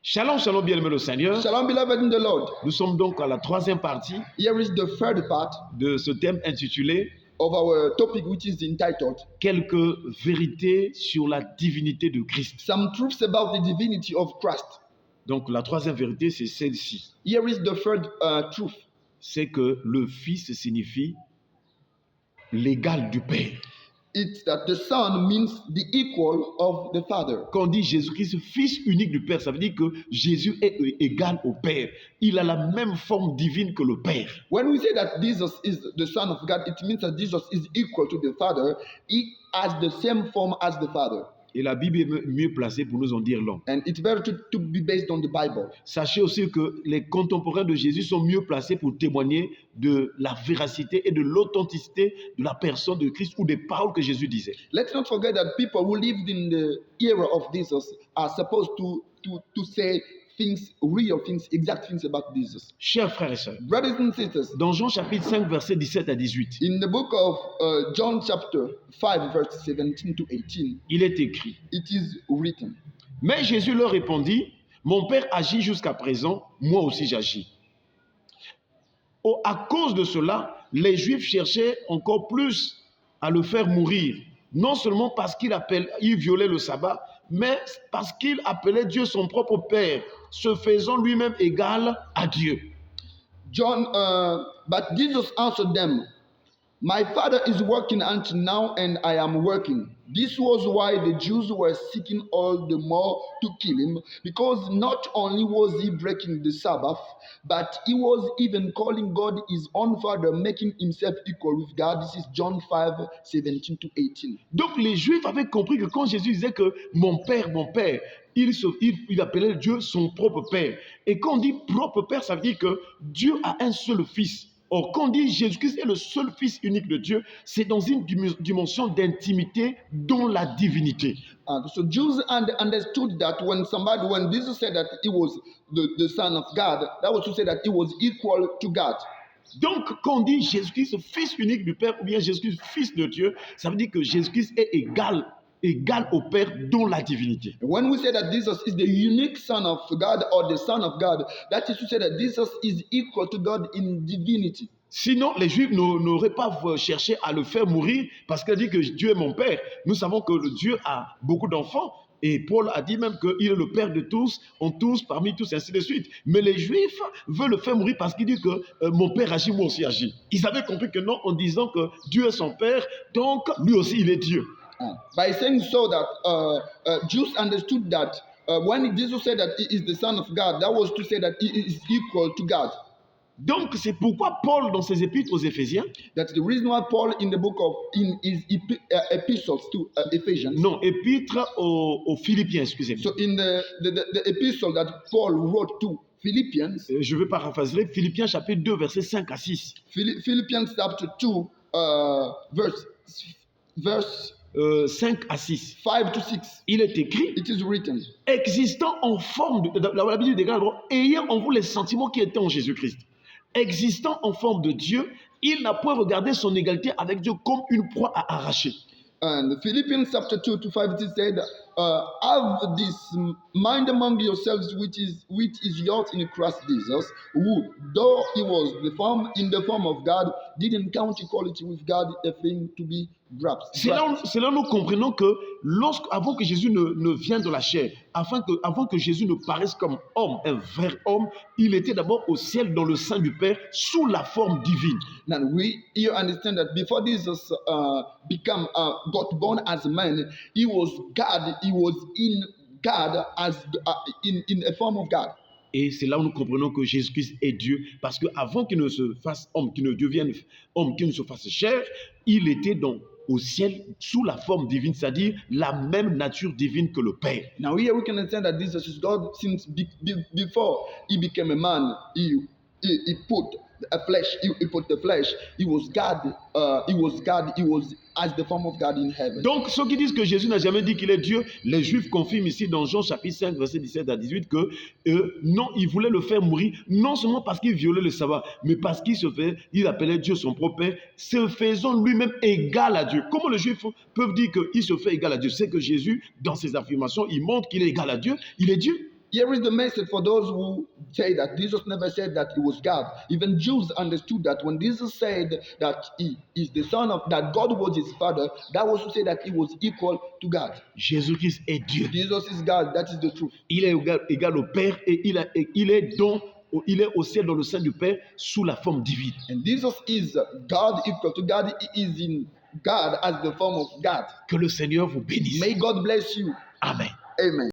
Shalom, shalom, bien-aimé le Seigneur. Shalom, beloved in the Lord. Nous sommes donc à la troisième partie Here is the third part de ce thème intitulé of our topic, which is entitled Quelques vérités sur la divinité de Christ. Some Truths About the Divinity of Christ. Donc la troisième vérité, c'est celle-ci. Here is the third truth. C'est que le Fils signifie l'égal du Père. It's that the Son means the equal of the Father. Quand on dit Jésus-Christ, Fils unique du Père, ça veut dire que Jésus est égal au Père. Il a la même forme divine que le Père. When we say that Jesus is the Son of God, it means that Jesus is equal to the Father. He has the same form as the Father. Et la Bible est mieux placée pour nous en dire long. And it's better to be based on the Bible. Sachez aussi que les contemporains de Jésus sont mieux placés pour témoigner de la véracité et de l'authenticité de la personne de Christ ou des paroles que Jésus disait. Let's not forget that people who lived in the era of Jesus are supposed to say things, real things, exact things about Jesus. Chers frères et sœurs, Brothers and sisters, dans Jean chapitre 5, versets 17 à 18, in the book of John chapter 5, verse 17 to 18, il est écrit, it is written. mais Jésus leur répondit, mon Père agit jusqu'à présent, moi aussi j'agis. À cause de cela, les Juifs cherchaient encore plus à le faire mourir, non seulement parce qu'il violait le sabbat, mais parce qu'il appelait Dieu son propre Père, se faisant lui-même égal à Dieu. But Jesus answered them, my Father is working until now, and I am working. This was why the Jews were seeking all the more to kill him, because not only was he breaking the Sabbath, but he was even calling God his own Father, making himself equal with God. This is John 5, 17 to 18. Donc les Juifs avaient compris que quand Jésus disait que mon Père, il appelait Dieu son propre Père. Et quand on dit propre Père, ça veut dire que Dieu a un seul Fils. Or, quand on dit Jésus-Christ est le seul Fils unique de Dieu, c'est dans une dimension d'intimité dans la divinité. So Jews understood that when Jesus said that he was the Son of God, that was to say that he was equal to God. Donc, quand on dit Jésus-Christ, Fils unique du Père, ou bien Jésus-Christ, Fils de Dieu, ça veut dire que Jésus-Christ est égal au Père dans la divinité. When we say that Jesus is the unique Son of God or the Son of God, that is to say that Jesus is equal to God in divinity. Sinon, les Juifs n'auraient pas cherché à le faire mourir parce qu'il dit que Dieu est mon Père. Nous savons que Dieu a beaucoup d'enfants. Et Paul a dit même qu'il est le Père de tous, en tous, parmi tous, et ainsi de suite. Mais les Juifs veulent le faire mourir parce qu'il dit que mon Père agit, moi aussi agis. Ils avaient compris que non, en disant que Dieu est son Père, donc lui aussi il est Dieu. By saying so that Jews understood that when Jesus said that he is the Son of God, that was to say that he is equal to God. Donc c'est pourquoi Paul dans ses épîtres aux Éphésiens, that's the reason why Paul in his epistles to Ephesians. Non, épître aux Philippiens, excusez-moi. So in the epistle that Paul wrote to Philippians, je vais paraphraser Philippiens chapitre 2 versets 5 à 6. Philippians chapter 2 verse 5 à 6. 5 to 6. Il est écrit, it is written, existant en forme la Bible dit ayant en vous les sentiments qui étaient en Jésus-Christ. Existant en forme de Dieu, il n'a point regardé son égalité avec Dieu comme une proie à arracher. And Philippians chapter 2 to 5 it said, have this mind among yourselves which is yours in Christ Jesus, who, though he was in the form of God, didn't count equality with God a thing to be grasped. C'est là nous comprenons que avant que Jésus ne vienne de la chair, avant que Jésus ne paraisse comme homme, un vrai homme, il était d'abord au ciel dans le sein du Père sous la forme divine. Now we here understand that before Jesus got born as a man, he was God. He was in God as in a form of God. Et c'est là où nous comprenons que Jésus-Christ est Dieu, parce qu'avant qu'il ne se fasse homme, qu'il ne devienne homme, qu'il ne se fasse chair, il était au ciel sous la forme divine, c'est-à-dire la même nature divine que le Père. Now here we can understand that Jesus is God since before he became a man. He put the flesh. He was God. He was as the form of God in heaven. Donc ceux qui disent que Jésus n'a jamais dit qu'il est Dieu, les Juifs confirment ici dans Jean chapitre 5 verset 17 à 18 que non, ils voulaient le faire mourir non seulement parce qu'il violait le sabbat, mais parce qu'il appelait Dieu son propre Père, se faisant lui-même égal à Dieu. Comment les Juifs peuvent dire qu'il se fait égal à Dieu? C'est que Jésus, dans ses affirmations, il montre qu'il est égal à Dieu. Il est Dieu. Here is the message for those who say that Jesus never said that he was God. Even Jews understood that when Jesus said that he is the son of, that God was his father, that was to say that he was equal to God. Jésus-Christ est Dieu. Jesus is God, that is the truth. Il est égal au Père et il est au ciel dans le sein du Père sous la forme divine. And Jesus is God equal to God. He is in God as the form of God. Que le Seigneur vous bénisse. May God bless you. Amen. Amen.